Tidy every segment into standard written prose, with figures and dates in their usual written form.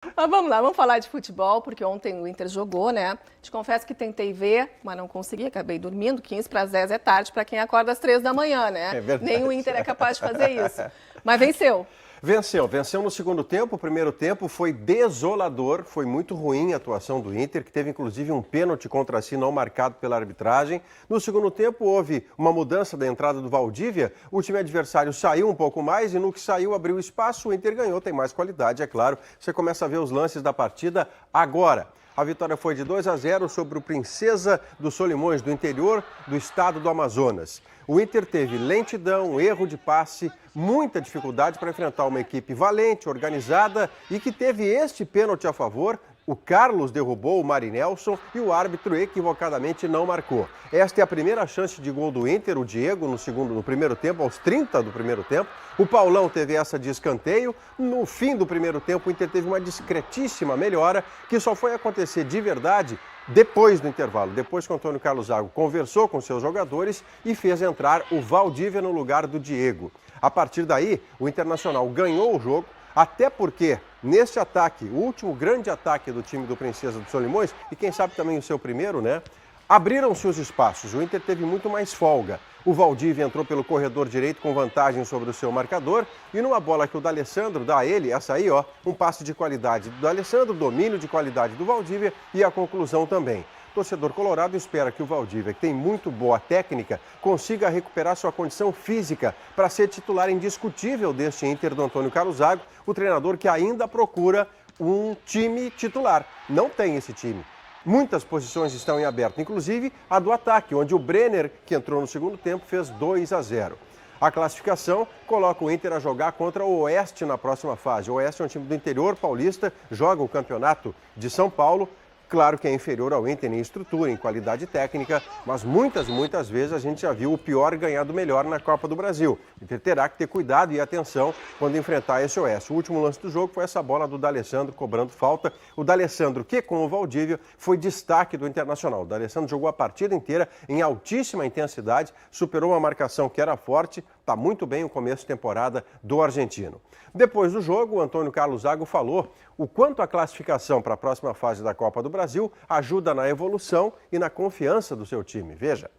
Mas vamos lá, vamos falar de futebol, porque ontem o Inter jogou, né? Te confesso que tentei ver, mas não consegui, acabei dormindo. 15 para as 10 é tarde para quem acorda às 3 da manhã, né? É verdade. Nem o Inter é capaz de fazer isso. Mas venceu. Venceu no segundo tempo. O primeiro tempo foi desolador, foi muito ruim a atuação do Inter, que teve inclusive um pênalti contra si não marcado pela arbitragem. No segundo tempo houve uma mudança da entrada do Valdívia, o time adversário saiu um pouco mais e no que saiu abriu espaço, o Inter ganhou, tem mais qualidade, é claro. Você começa a ver os lances da partida agora. A vitória foi de 2-0 sobre o Princesa dos Solimões, do interior do estado do Amazonas. O Inter teve lentidão, erro de passe, muita dificuldade para enfrentar uma equipe valente, organizada e que teve este pênalti a favor. O Carlos derrubou o Marinelson e o árbitro equivocadamente não marcou. Esta é a primeira chance de gol do Inter, o Diego, no primeiro tempo, aos 30 do primeiro tempo. O Paulão teve essa de escanteio. No fim do primeiro tempo, o Inter teve uma discretíssima melhora, que só foi acontecer de verdade depois do intervalo. Depois que o Antônio Carlos Zago conversou com seus jogadores e fez entrar o Valdívia no lugar do Diego. A partir daí, o Internacional ganhou o jogo, até porque neste ataque, o último grande ataque do time do Princesa dos Solimões, e quem sabe também o seu primeiro, né? Abriram-se os espaços, o Inter teve muito mais folga. O Valdívia entrou pelo corredor direito com vantagem sobre o seu marcador e numa bola que o D'Alessandro dá a ele, essa aí, ó, um passe de qualidade do D'Alessandro, domínio de qualidade do Valdívia e a conclusão também. O torcedor colorado espera que o Valdívia, que tem muito boa técnica, consiga recuperar sua condição física para ser titular indiscutível deste Inter do Antônio Carlos Zago, o treinador que ainda procura um time titular. Não tem esse time. Muitas posições estão em aberto, inclusive a do ataque, onde o Brenner, que entrou no segundo tempo, fez 2-0. A classificação coloca o Inter a jogar contra o Oeste na próxima fase. O Oeste é um time do interior paulista, joga o campeonato de São Paulo. Claro que é inferior ao Inter em estrutura, em qualidade técnica, mas muitas vezes a gente já viu o pior ganhar do melhor na Copa do Brasil. O Inter terá que ter cuidado e atenção quando enfrentar esse Oeste. O último lance do jogo foi essa bola do D'Alessandro cobrando falta. O D'Alessandro, que com o Valdívia foi destaque do Internacional. O D'Alessandro jogou a partida inteira em altíssima intensidade, superou uma marcação que era forte, está muito bem o começo de temporada do argentino. Depois do jogo, o Antônio Carlos Zago falou o quanto a classificação para a próxima fase da Copa do Brasil ajuda na evolução e na confiança do seu time. Veja.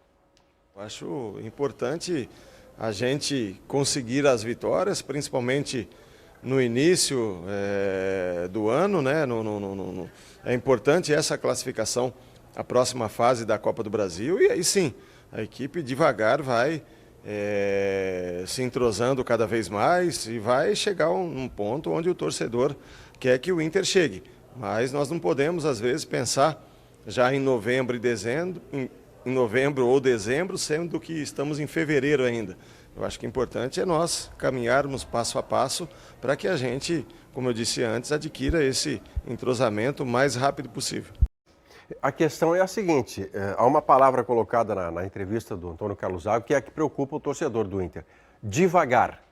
Acho importante a gente conseguir as vitórias, principalmente no início do ano, né? É importante essa classificação, a próxima fase da Copa do Brasil, e aí sim, a equipe devagar vai se entrosando cada vez mais e vai chegar a um ponto onde o torcedor quer que o Inter chegue. Mas nós não podemos, às vezes, pensar já em novembro e dezembro, em novembro ou dezembro, sendo que estamos em fevereiro ainda. Eu acho que o importante é nós caminharmos passo a passo para que a gente, como eu disse antes, adquira esse entrosamento o mais rápido possível. A questão é a seguinte, há uma palavra colocada na entrevista do Antônio Carlos Zago que é a que preocupa o torcedor do Inter. Devagar.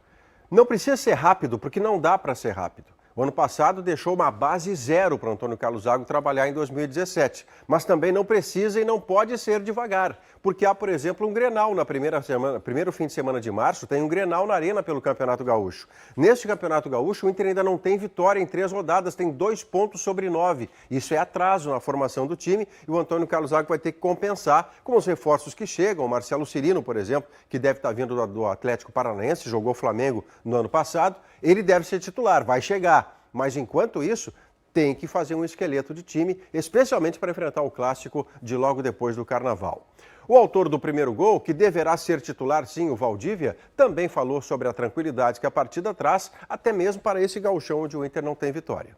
Não precisa ser rápido, porque não dá para ser rápido. O ano passado deixou uma base zero para o Antônio Carlos Zago trabalhar em 2017. Mas também não precisa e não pode ser devagar. Porque há, por exemplo, um Grenal na primeiro fim de semana de março, tem um Grenal na Arena pelo Campeonato Gaúcho. Neste Campeonato Gaúcho, o Inter ainda não tem vitória em 3 rodadas, tem 2 pontos sobre 9. Isso é atraso na formação do time e o Antônio Carlos Zago vai ter que compensar com os reforços que chegam. O Marcelo Cirino, por exemplo, que deve estar vindo do Atlético Paranaense, jogou Flamengo no ano passado, ele deve ser titular, vai chegar. Mas enquanto isso, tem que fazer um esqueleto de time, especialmente para enfrentar o clássico de logo depois do Carnaval. O autor do primeiro gol, que deverá ser titular sim, o Valdívia, também falou sobre a tranquilidade que a partida traz, até mesmo para esse gauchão onde o Inter não tem vitória.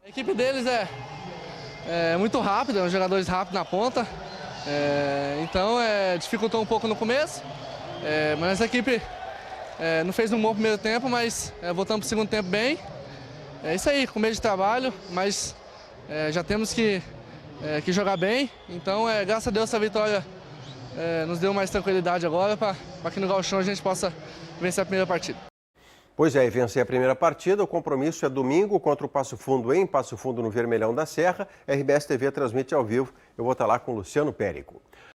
A equipe deles é muito rápida, jogadores rápidos na ponta, então dificultou um pouco no começo, mas a equipe não fez um bom primeiro tempo, mas voltamos para o segundo tempo bem. É isso aí, com meio de trabalho, mas já temos que jogar bem. Então, graças a Deus, essa vitória nos deu mais tranquilidade agora para que no Gauchão a gente possa vencer a primeira partida. Pois é, e vencer a primeira partida, o compromisso é domingo contra o Passo Fundo em Passo Fundo, no Vermelhão da Serra. RBS TV transmite ao vivo. Eu vou estar lá com o Luciano Périco.